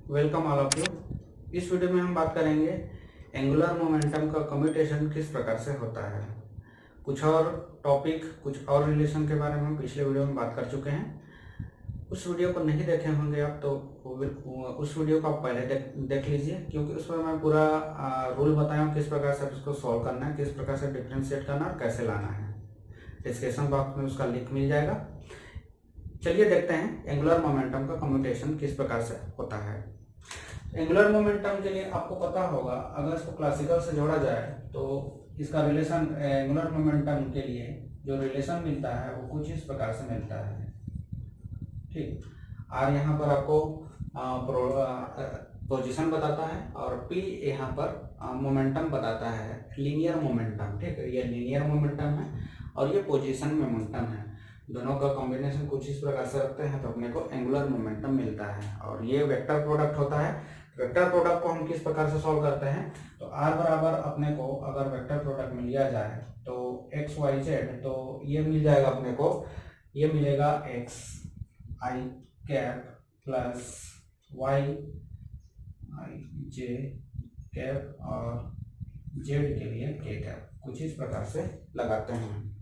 Welcome all of you. इस video में हम बात करेंगे एंगुलर मोमेंटम का कम्यूटेशन किस प्रकार से होता है। कुछ और टॉपिक, कुछ और रिलेशन के बारे में हम पिछले वीडियो में बात कर चुके हैं। उस वीडियो को नहीं देखे होंगे आप तो उस वीडियो को आप पहले देख लीजिए, क्योंकि उसमें मैं पूरा रूल बताया हूँ किस प्रकार से इसको सॉल्व करना है, किस प्रकार से डिफ्रेंशिएट करना और कैसे लाना है। डिस्क्रिप्शन बॉक्स में उसका लिंक मिल जाएगा। चलिए देखते हैं एंगुलर मोमेंटम का कम्यूटेशन किस प्रकार से होता है। एंगुलर मोमेंटम के लिए आपको पता होगा, अगर इसको क्लासिकल से जोड़ा जाए तो इसका रिलेशन एंगुलर मोमेंटम के लिए जो रिलेशन मिलता है वो कुछ इस प्रकार से मिलता है। ठीक, आर यहाँ पर आपको पोजीशन बताता है और पी यहाँ पर मोमेंटम बताता है, लीनियर मोमेंटम। ठीक है, ये लीनियर मोमेंटम है और ये पोजीशन मोमेंटम है। दोनों का कॉम्बिनेशन कुछ इस प्रकार से रखते हैं तो अपने को एंगुलर मोमेंटम मिलता है। और ये वेक्टर प्रोडक्ट होता है। वेक्टर प्रोडक्ट को हम किस प्रकार से सॉल्व करते हैं, तो आर बराबर अपने को अगर वेक्टर प्रोडक्ट मिल लिया जाए तो एक्स वाई जेड, तो ये मिल जाएगा अपने को, ये मिलेगा एक्स आई कैप प्लस वाई आई जे कैप और जेड के लिए के कैप। कुछ इस प्रकार से लगाते हैं।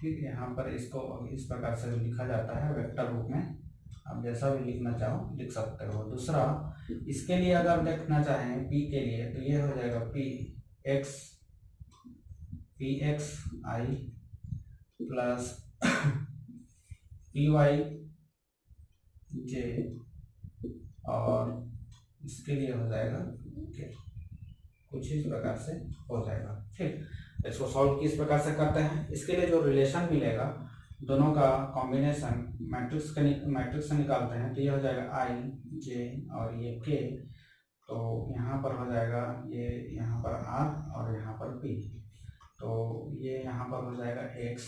ठीक, यहाँ पर इसको इस प्रकार से लिखा जाता है वेक्टर रूप में। आप जैसा भी लिखना चाहो लिख सकते हो। दूसरा, इसके लिए अगर देखना चाहें पी के लिए तो ये हो जाएगा पी एक्स आई प्लस पी वाई जे और इसके लिए हो जाएगा के। कुछ इस प्रकार से हो जाएगा। ठीक, इसको सॉल्व किस प्रकार से करते हैं, इसके लिए जो रिलेशन मिलेगा दोनों का कॉम्बिनेशन मैट्रिक्स से निकालते हैं तो ये हो जाएगा आई जे और ये के। तो यहाँ पर हो जाएगा ये, यहाँ पर आर और यहाँ पर पी। तो ये यहाँ पर हो जाएगा एक्स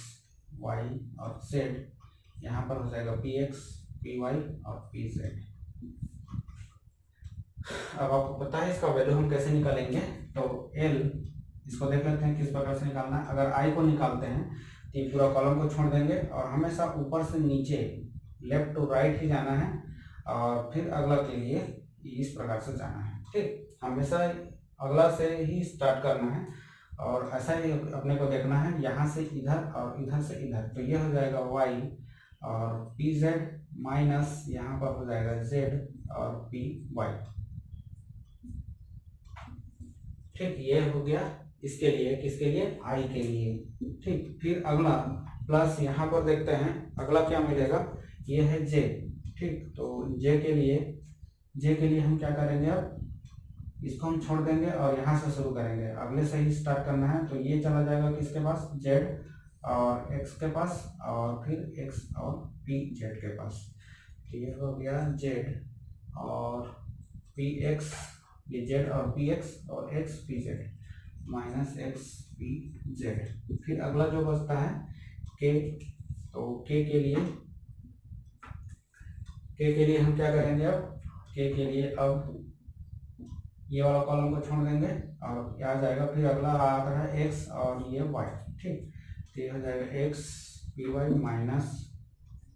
वाई और जेड, यहाँ पर हो जाएगा पी एक्स पी वाई और पी जेड। अब आपको पता है इसका वैल्यू हम कैसे निकालेंगे, तो एल इसको देख लेते हैं किस प्रकार से निकालना है। अगर आई को निकालते हैं तो ये पूरा कॉलम को छोड़ देंगे और हमेशा ऊपर से नीचे लेफ्ट टू राइट ही जाना है और फिर अगला के लिए इस प्रकार से जाना है। ठीक, हमेशा अगला से ही स्टार्ट करना है और ऐसा ही अपने को देखना है, यहाँ से इधर और इधर से इधर। तो ये हो जाएगा वाई और पी जेड माइनस यहाँ पर हो जाएगा जेड और पी वाई। ठीक, ये हो गया इसके लिए, किसके लिए, आई के लिए। ठीक, फिर अगला प्लस यहाँ पर देखते हैं अगला क्या मिलेगा, ये है जे। ठीक, तो जे के लिए हम क्या करेंगे, अब इसको हम छोड़ देंगे और यहाँ से शुरू करेंगे, अगले से ही स्टार्ट करना है। तो ये चला जाएगा किसके पास, जेड और एक्स के पास और फिर एक्स और पी जेड के पास। तो ये हो गया जेड और पी एक्स, ये जेड और पी एक्स और x P z minus x P Z. फिर अगला जो बचता है के, तो के के लिए हम क्या करेंगे, अब के के लिए अब ये वाला कॉलम को छोड़ देंगे और क्या आ जाएगा, फिर अगला आता है एक्स और ये वाई। ठीक, तो ये हो जाएगा x p y minus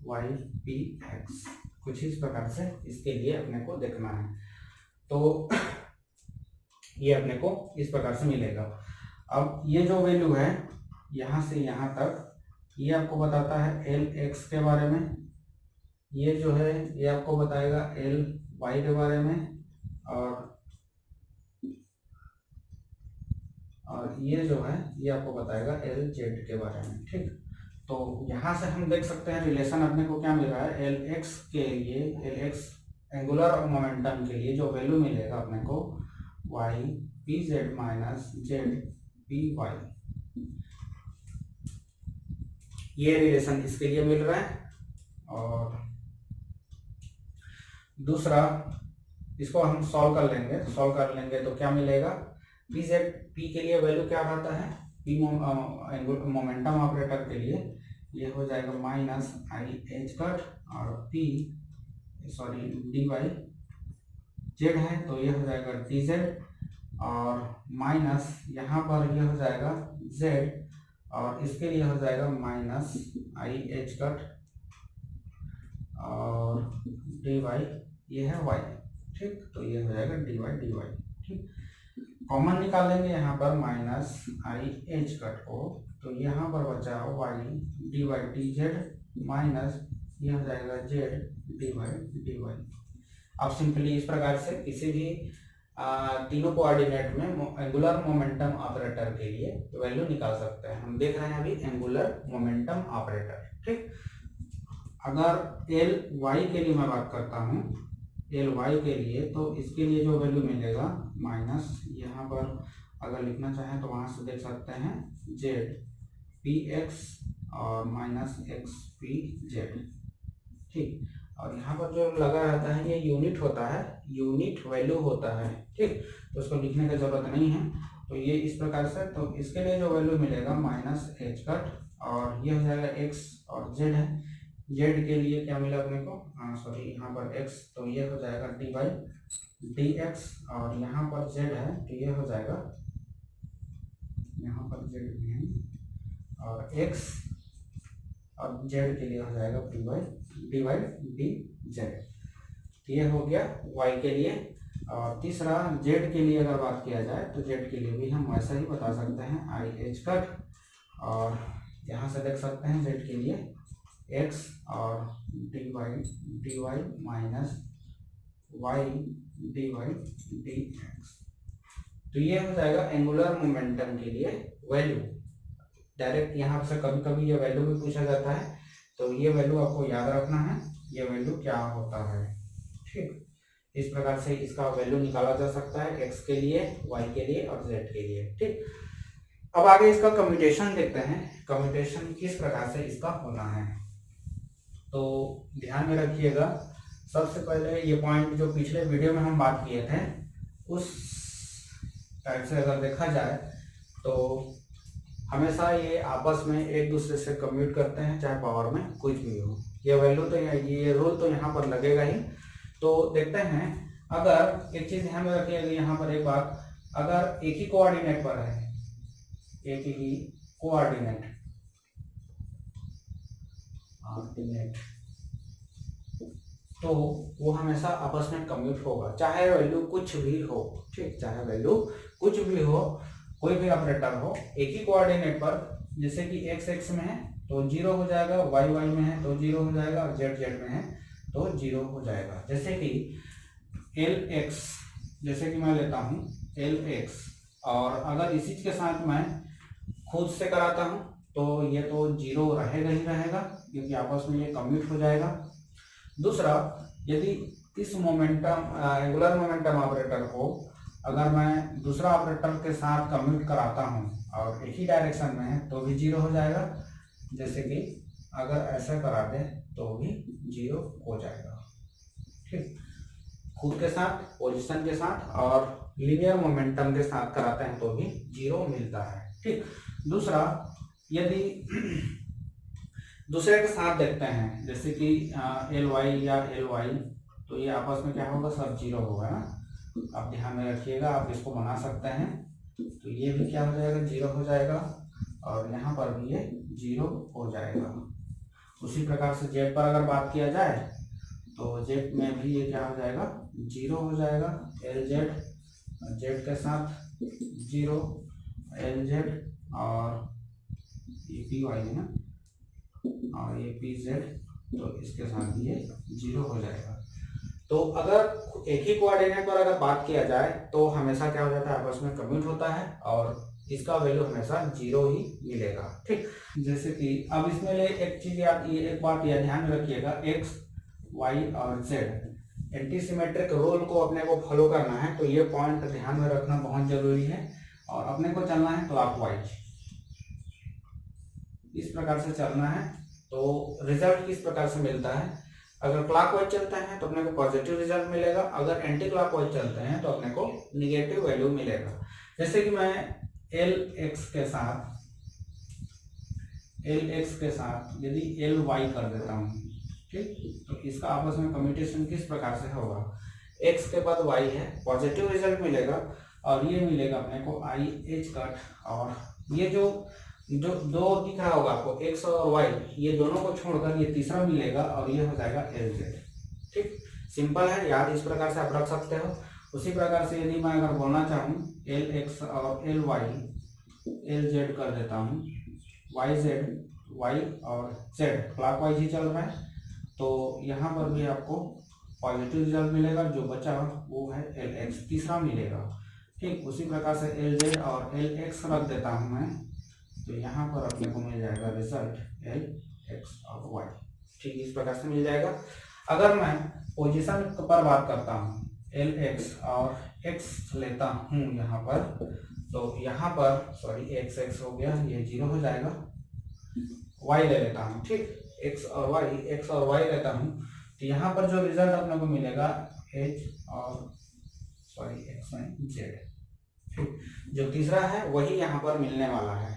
y p x. कुछ इस प्रकार से इसके लिए अपने को देखना है। तो ये अपने को इस प्रकार से मिलेगा। अब ये जो वैल्यू है यहाँ से यहाँ तक, ये आपको बताता है एल एक्स के बारे में, ये जो है ये आपको बताएगा एल वाई के बारे में और ये जो है ये आपको बताएगा एल जेड के बारे में। ठीक, तो यहाँ से हम देख सकते हैं रिलेशन अपने को क्या मिल रहा है, एल एक्स के लिए, एल एक्स एंगुलर मोमेंटम के लिए जो वैल्यू मिलेगा अपने को y p z minus z p y, ये रिलेशन इसके लिए मिल रहा है। और दूसरा, इसको हम सॉल्व कर लेंगे तो क्या मिलेगा, पी जेड, पी के लिए वैल्यू क्या रहता है, पी मोमेंटम ऑपरेटर के लिए ये हो जाएगा माइनस आई एच कट और पी डी वाई जेड है तो ये हो जाएगा डी जेड और माइनस यहाँ पर ये हो जाएगा जेड और इसके लिए हो जाएगा माइनस आई एच कट और डी वाई ये है y, ठीक। तो ये हो जाएगा dy dy, ठीक। कॉमन निकालेंगे यहाँ पर माइनस आई एच कट को, तो यहाँ पर बचा y dy dz माइनस ये हो जाएगा z dy dy। अब सिंपली इस प्रकार से किसी भी तीनों कोऑर्डिनेट में एंगुलर मोमेंटम ऑपरेटर के लिए वैल्यू निकाल सकते हैं। हम देख रहे हैं अभी एंगुलर मोमेंटम ऑपरेटर, ठीक। अगर एल वाई के लिए मैं बात करता हूँ, एल वाई के लिए, तो इसके लिए जो वैल्यू मिलेगा माइनस यहाँ पर अगर लिखना चाहें तो वहाँ से देख सकते हैं जेड पी एक्स और माइनस एक्स पी जेड, ठीक। और यहाँ पर जो लगा रहता है ये यूनिट होता है, यूनिट वैल्यू होता है, ठीक। तो उसको लिखने की जरूरत नहीं है। तो ये इस प्रकार से, तो इसके लिए जो वैल्यू मिलेगा माइनस एच कट, और ये हो जाएगा एक्स और जेड है। जेड के लिए क्या मिला अपने को, सॉरी यहाँ पर एक्स, तो ये हो जाएगा डी बाई डी एक्स, और यहाँ पर जेड है तो ये हो जाएगा, यहाँ पर जेड भी है, और एक्स और जेड के लिए हो जाएगा पी वाई डी जेड। ये हो गया y के लिए। और तीसरा z के लिए अगर बात किया जाए तो z के लिए भी हम वैसा ही बता सकते हैं, आई एच कट, और यहाँ से देख सकते हैं z के लिए x और dy minus y dy dx। तो ये हो जाएगा एंगुलर मोमेंटम के लिए वैल्यू। डायरेक्ट यहाँ से कभी कभी ये वैल्यू भी पूछा जाता है, तो ये वैल्यू आपको याद रखना है, ये वैल्यू क्या होता है, ठीक। इस प्रकार से इसका वैल्यू निकाला जा सकता है x के लिए, y के लिए और z के लिए, ठीक। अब आगे इसका कम्यूटेशन देखते हैं, कम्यूटेशन किस प्रकार से इसका होना है। तो ध्यान में रखिएगा, सबसे पहले ये पॉइंट जो पिछले वीडियो में हम बात किए थे उस टाइप से अगर देखा जाए तो हमेशा ये आपस में एक दूसरे से कम्यूट करते हैं, चाहे पावर में कुछ भी हो। ये वैल्यू तो ये रूल तो यहाँ पर लगेगा ही। तो देखते हैं, अगर एक चीज ध्यान में रखिएगा, यहाँ पर एक बात, अगर एक ही कोऑर्डिनेट पर है, एक ही कोऑर्डिनेट तो वो हमेशा आपस में कम्यूट होगा, चाहे वैल्यू कुछ भी हो, ठीक। चाहे वैल्यू कुछ भी हो, कोई भी ऑपरेटर हो, एक ही कोऑर्डिनेट पर, जैसे कि x x में है तो 0 हो जाएगा, y y में है तो 0 हो जाएगा, और z z में है तो 0 हो जाएगा। जैसे कि एल एक्स, जैसे कि मैं लेता हूँ एल एक्स, और अगर इसी के साथ मैं खुद से कराता हूँ तो ये तो 0 रहेगा ही रहेगा, क्योंकि आपस में ये कम्यूट हो जाएगा। दूसरा, यदि इस मोमेंटम एंगुलर मोमेंटम ऑपरेटर को अगर मैं दूसरा ऑपरेटर के साथ कम्यूट कराता हूँ और एक ही डायरेक्शन में है तो भी 0 हो जाएगा। जैसे कि अगर ऐसा करा दे तो भी 0 हो जाएगा, ठीक। खुद के साथ, पोजीशन के साथ और लीनियर मोमेंटम के साथ कराते हैं तो भी 0 मिलता है, ठीक। दूसरा, यदि दूसरे के साथ देखते हैं, जैसे कि एल वाई या एल वाई, तो ये आपस में क्या होगा, सब 0 होगा ना। आप ध्यान में रखिएगा, आप इसको बना सकते हैं, तो ये भी क्या हो जाएगा, 0 हो जाएगा, और यहाँ पर भी ये 0 हो जाएगा। उसी प्रकार से जेड पर अगर बात किया जाए तो जेड में भी ये क्या हो जाएगा, 0 हो जाएगा। एल जेड, जेड के साथ 0, एल जेड, और ये पी वाई है, और ये पी जेड, तो इसके साथ ये 0 हो जाएगा। तो अगर एक ही कोऑर्डिनेट पर अगर बात किया जाए तो हमेशा क्या हो जाता है, आपस में कम्यूट होता है, और इसका वैल्यू हमेशा 0 ही मिलेगा, ठीक। जैसे कि अब इसमें एक चीज याद, ये एक बात याद ध्यान में रखिएगा, x y और z एंटी सिमेट्रिक रूल को अपने को फॉलो करना है, तो ये पॉइंट ध्यान में रखना बहुत जरूरी है। और अपने को चलना है क्लॉकवाइज, इस प्रकार से चलना है। तो रिजल्ट किस प्रकार से मिलता है, अगर क्लॉकवाइज चलते हैं तो अपने को पॉजिटिव रिजल्ट मिलेगा, अगर एंटी क्लॉकवाइज चलते हैं तो अपने को निगेटिव वैल्यू मिलेगा। जैसे कि मैं एल एक्स के साथ यदि एल वाई कर देता हूँ, ठीक, तो इसका आपस में कम्यूटेशन किस प्रकार से होगा, x के बाद y है, पॉजिटिव रिजल्ट मिलेगा, और ये मिलेगा अपने को आई एच कट, और ये जो दो दिख रहा होगा आपको x और y, ये दोनों को छोड़कर ये तीसरा मिलेगा, और ये हो जाएगा एल जेड, ठीक। सिंपल है, याद इस प्रकार से आप रख सकते हो। उसी प्रकार से यदि मैं अगर बोलना चाहूँ एल एक्स और एल वाई, एल जेड कर देता हूँ, वाई जेड, वाई और जेड क्लॉकवाइज ही चल रहा है, तो यहाँ पर भी आपको पॉजिटिव रिजल्ट मिलेगा। जो बचा वो है एल एक्स, तीसरा मिलेगा। ठीक उसी प्रकार से एल जेड और एल एक्स रख देता हूँ मैं, तो यहाँ पर अपने को मिल जाएगा रिजल्ट एल एक्स और वाई। ठीक इस प्रकार से मिल जाएगा। अगर मैं पोजीशन पर बात करता हूँ, एल एक्स और एक्स लेता हूँ यहाँ पर, तो यहाँ पर सॉरी एक्स एक्स हो गया, ये 0 हो जाएगा। वाई ले लेता हूँ, ठीक एक्स और वाई, एक्स और वाई लेता हूँ, तो यहाँ पर जो रिजल्ट अपने को मिलेगा एच और सॉरी एक्स में जेड। ठीक जो तीसरा है वही यहाँ पर मिलने वाला है,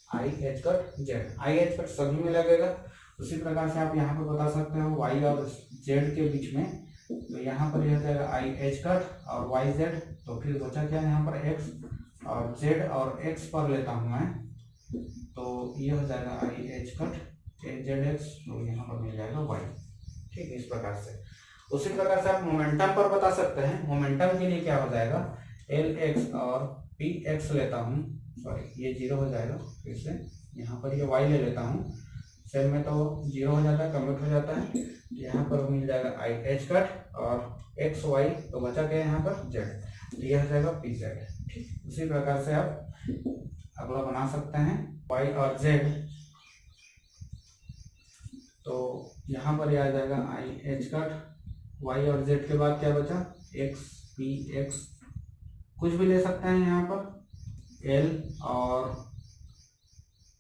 आई h cut Z. I h cut सभी में लगेगा। उसी प्रकार से आप यहाँ पर बता सकते हो वाई और जेड के बीच में, तो यहाँ पर यह हो जाएगा आई एच कट और वाई जेड। तो फिर बचा क्या यहाँ पर एक्स और जेड, और एक्स पर लेता हूँ मैं, तो ये हो जाएगा i h cut Z x, तो यहाँ पर मिल जाएगा वाई। ठीक इस प्रकार से। उसी प्रकार से आप मोमेंटम पर बता सकते हैं। मोमेंटम के लिए क्या हो जाएगा, एल एक्स और पी एक्स लेता हूँ, सॉरी ये 0 हो जाएगा, फिर से यहाँ पर ये वाई ले लेता हूँ, सेल में तो 0 हो जाता है, कन्वर्ट हो जाता है। यहाँ पर मिल जाएगा आई एच कट और एक्स वाई, तो बचा क्या यहाँ पर जेड, तो यह हो जाएगा पी जेड। ठीक उसी प्रकार से आप अगला बना सकते हैं वाई और जेड, तो यहाँ पर यह आ जाएगा आई एच कट, वाई और जेड के बाद क्या बचा एक्स पी एक्स, कुछ भी ले सकते हैं यहाँ पर, एल और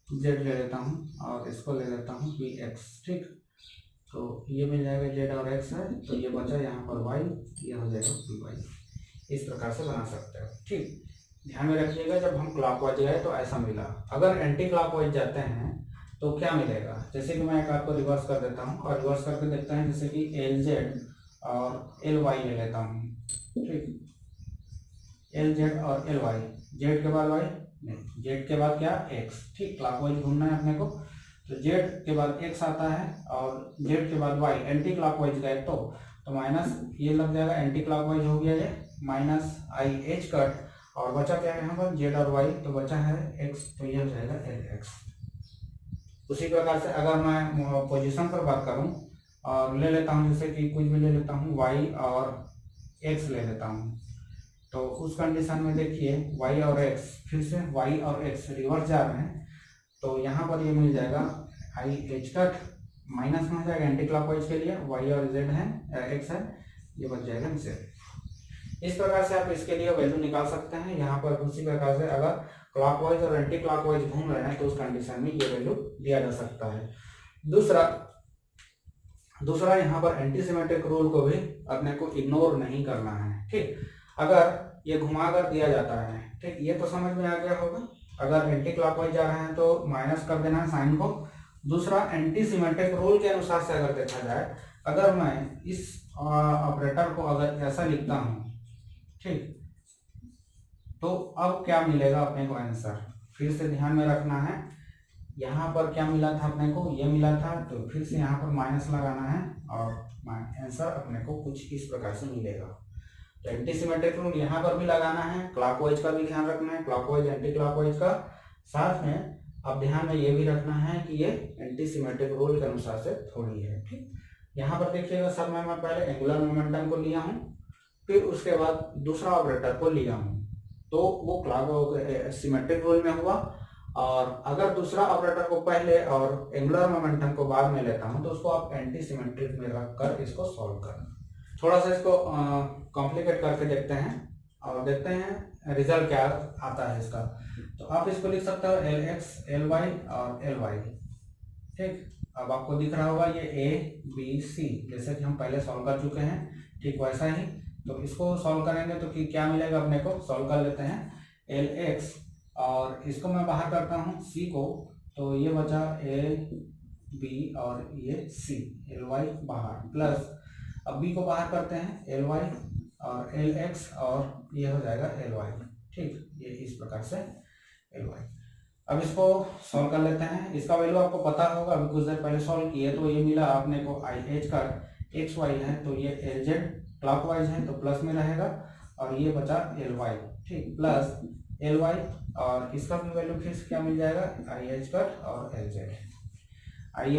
जेड ले लेता हूँ और इसको ले लेता हूँ पी एक्स। ठीक तो ये मिल जाएगा जेड और एक्स है, तो ये बचा यहाँ पर वाई, ये हो जाएगा पी वाई। इस प्रकार से बना सकते हो। ठीक ध्यान में रखिएगा, जब हम क्लॉकवाइज गए तो ऐसा मिला, अगर एंटी क्लॉकवाइज जाते हैं तो क्या मिलेगा। जैसे कि मैं एक आपको रिवर्स कर देता हूँ और रिवर्स करके देखते हैं, जैसे कि एल जेड और एल वाई ले लेता हूँ। ठीक एल जेड और एल वाई, जेड के बाद वाई नहीं, जेड के बाद क्या एक्स। ठीक क्लॉकवाइज घूमना है अपने को, तो जेड के बाद एक्स आता है और जेड के बाद वाई, एंटी क्लॉकवाइज गए तो माइनस ये लग जाएगा, एंटी क्लॉकवाइज हो गया ये माइनस आई एच कट, और बचा क्या है यहाँ पर जेड और वाई, तो बचा है एक्स, तो ये हो जाएगा एल एक्स। उसी प्रकार से अगर मैं पोजीशन पर बात करूं और ले लेता हूं, जैसे कि कुछ भी ले लेता हूं, वाई और एक्स ले लेता हूं, तो उस कंडीशन में देखिए वाई और एक्स, फिर से वाई और एक्स रिवर्स जा रहे हैं, तो यहाँ पर ये मिल जाएगा आई एच कट, माइनस में हो जाएगा एंटी क्लॉकवाइज के लिए, वाई और जेड है एक्स है, ये बच जाएगा जेड। इस प्रकार से आप इसके लिए वैल्यू निकाल सकते हैं। यहाँ पर उसी प्रकार से अगर क्लॉकवाइज और एंटी क्लॉकवाइज घूम रहे हैं तो उस कंडीशन में ये वैल्यू दिया जा सकता है। दूसरा यहाँ पर एंटी सिमेट्रिक रूल को भी अपने को इग्नोर नहीं करना है। ठीक अगर ये घुमा कर दिया जाता है, ठीक ये तो समझ में आ गया होगा, अगर एंटी क्लॉकवाइज जा रहे हैं तो माइनस कर देना है साइन को। दूसरा एंटी सिमेट्रिक रूल के अनुसार से अगर देखा जाए, अगर मैं इस ऑपरेटर को अगर ऐसा लिखता हूँ, ठीक तो अब क्या मिलेगा अपने को आंसर, फिर से ध्यान में रखना है। यहाँ पर क्या मिला था अपने को, ये मिला था, तो फिर से यहाँ पर माइनस लगाना है और आंसर अपने को कुछ इस प्रकार से मिलेगा। तो एंटी सिमेट्रिक रूल यहाँ पर भी लगाना है, क्लॉकवाइज का भी ध्यान रखना है, क्लॉकवाइज एंटी क्लॉकवाइज का। साथ में अब ध्यान में ये भी रखना है कि ये एंटी सिमेट्रिक रूल के अनुसार से थोड़ी है। ठीक यहाँ पर देखिएगा सर, मैं पहले एंगुलर मोमेंटम को लिया हूँ, फिर उसके बाद दूसरा ऑपरेटर को लिया हूँ, तो वो क्लॉक सिमेट्रिक रूल में हुआ। और अगर दूसरा ऑपरेटर को पहले और एंगुलर मोमेंटम को बाद में लेता हूँ, तो उसको आप एंटी सिमेट्रिक में रखकर इसको सॉल्व करना। थोड़ा सा इसको कॉम्प्लिकेट करके देखते हैं और देखते हैं रिजल्ट क्या आता है इसका। तो आप इसको लिख सकते हो एल एक्स एल वाई और एल वाई। ठीक अब आपको दिख रहा होगा ये ए बी सी, जैसे कि हम पहले सॉल्व कर चुके हैं, ठीक वैसा ही। तो इसको सॉल्व करेंगे तो कि क्या मिलेगा अपने को, सॉल्व कर लेते हैं एल एक्स, और इसको मैं बाहर करता हूँ सी को, तो ये बचा ए बी और ये सी, एल वाई बाहर, प्लस अब बी को बाहर करते हैं एल वाई और एल एक्स, और ये हो जाएगा एल वाई। ठीक ये इस प्रकार से एल वाई। अब इसको सॉल्व कर लेते हैं। इसका वैल्यू आपको पता होगा, अभी कुछ देर पहले सॉल्व किए, तो ये मिला आपने को आई एच का एक्स वाई है तो ये एल जेड क्लॉकवाइज है तो प्लस में रहेगा, और ये बचा एल वाई, ठीक, प्लस एल वाई, और इसका भी वैल्यू फिर से क्या मिल जाएगा, आई एच कट और l z. I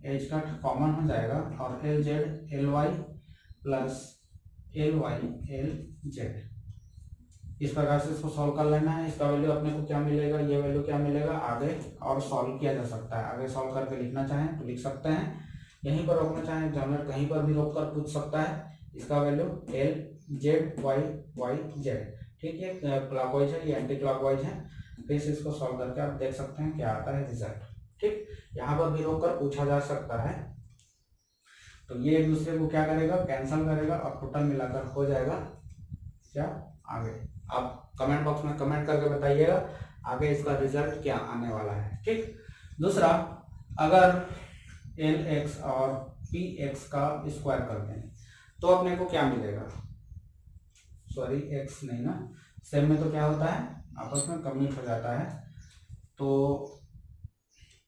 h cut common हो जाएगा और l z l y plus l y l z. इस प्रकार से इसको सॉल्व कर लेना है। इसका वैल्यू अपने को क्या मिलेगा, ये वैल्यू क्या मिलेगा, आगे और सॉल्व किया जा सकता है। आगे सॉल्व करके लिखना चाहें तो लिख सकते हैं, यहीं पर रोकना चाहें एग्जामिनर कहीं पर भी रोक कर पूछ सकता है। इसका value l z y y z, ठीक है, क्लॉकवाइज है, ये एंटी क्लॉकवाइज है। फिर से इसको सॉल्व करके आप देख सकते हैं क्या आता है रिजल्ट, ठीक। यहाँ पर भी रोक कर पूछा जा सकता है, तो ये एक दूसरे को क्या करेगा, कैंसिल करेगा और टोटल मिलाकर हो जाएगा क्या आगे। आप कमेंट बॉक्स में कमेंट करके बताइएगा आगे इसका रिजल्ट क्या आने वाला है, ठीक। दूसरा, अगर एल एक्स और पी एक्स का स्क्वायर करते हैं तो अपने को क्या मिलेगा, सॉरी एक्स नहीं ना, सेम में तो क्या होता है आपस में कम्यूट हो जाता है, तो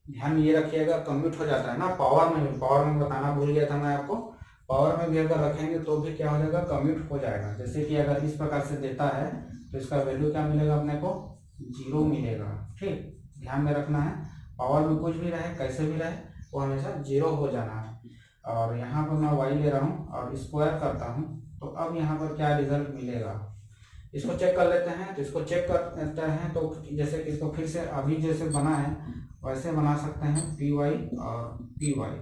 ध्यान ये रखिएगा कम्यूट हो जाता है ना, पावर में बताना भूल गया था मैं आपको। पावर में भी अगर रखेंगे तो भी क्या हो जाएगा, कम्यूट हो जाएगा। जैसे कि अगर इस प्रकार से देता है तो इसका वैल्यू क्या मिलेगा अपने को, 0 मिलेगा, ठीक, ध्यान में रखना है। पावर में कुछ भी रहे कैसे भी रहे वो हमेशा 0 हो जाना है। और यहाँ पर मैं y ले रहा हूँ और स्क्वायर करता हूँ, तो अब यहाँ पर क्या रिजल्ट मिलेगा इसको चेक कर लेते हैं। तो इसको चेक करते हैं तो जैसे कि इसको फिर से अभी जैसे बना है वैसे बना सकते हैं, पी वाई और पी वाई।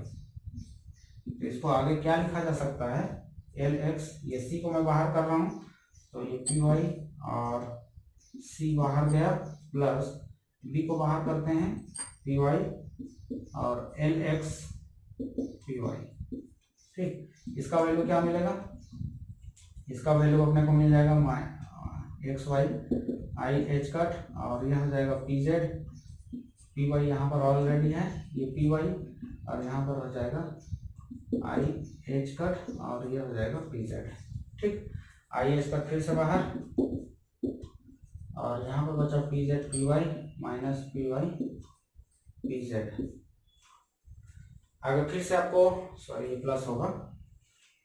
तो इसको आगे क्या लिखा जा सकता है, एल एक्स, ये सी को मैं बाहर कर रहा हूँ तो ये पी वाई और सी बाहर गया, प्लस बी को बाहर करते हैं पी वाई और एल एक्स पी वाई, ठीक। इसका वैल्यू क्या मिलेगा, इसका वैल्यू अपने को मिल जाएगा x y i h cut, और यह हो जाएगा पी जेड, पी वाई यहाँ पर ऑलरेडी है, ये पी वाई, और यहाँ पर हो जाएगा आई एच कट और ये हो जाएगा पी जेड, ठीक। आई एच कट फिर से बाहर, और यहाँ पर बचा p z p y minus p y p z. अगर फिर से आपको सॉरी प्लस होगा,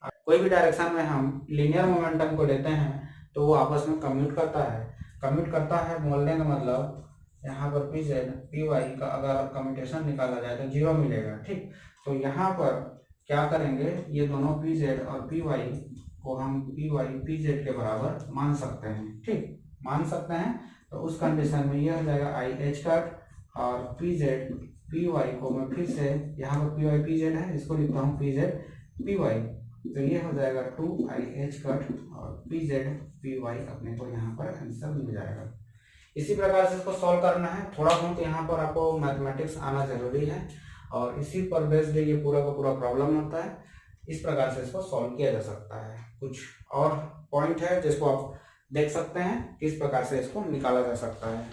कोई भी डायरेक्शन में हम लीनियर मोमेंटम को लेते हैं तो वो आपस में कम्यूट करता है। बोलने का मतलब यहाँ पर पी जेड पी वाई का अगर कम्यूटेशन निकाला जाए तो 0 मिलेगा, ठीक। तो यहाँ पर क्या करेंगे, ये दोनों पी जेड और पी वाई को हम पी वाई पी जेड के बराबर मान सकते हैं, ठीक, मान सकते हैं। तो उस कंडीशन में ये हो जाएगा आई एच कट और पी जेड पी वाई को मैं फिर से यहाँ पर पी वाई पी जेड है, इसको लिखता हूँ पी जेड पी वाई, तो ये हो जाएगा 2 आई एच कट और पी जेड पी वाई, अपने को यहाँ पर आंसर मिल जाएगा। इसी प्रकार से इसको सॉल्व करना है। थोड़ा बहुत यहाँ पर आपको मैथमेटिक्स आना जरूरी है और इसी पर बेस्ड ये पूरा का पूरा प्रॉब्लम होता है। इस प्रकार से इसको सॉल्व किया जा सकता है। कुछ और पॉइंट है जिसको आप देख सकते हैं किस प्रकार से इसको निकाला जा सकता है।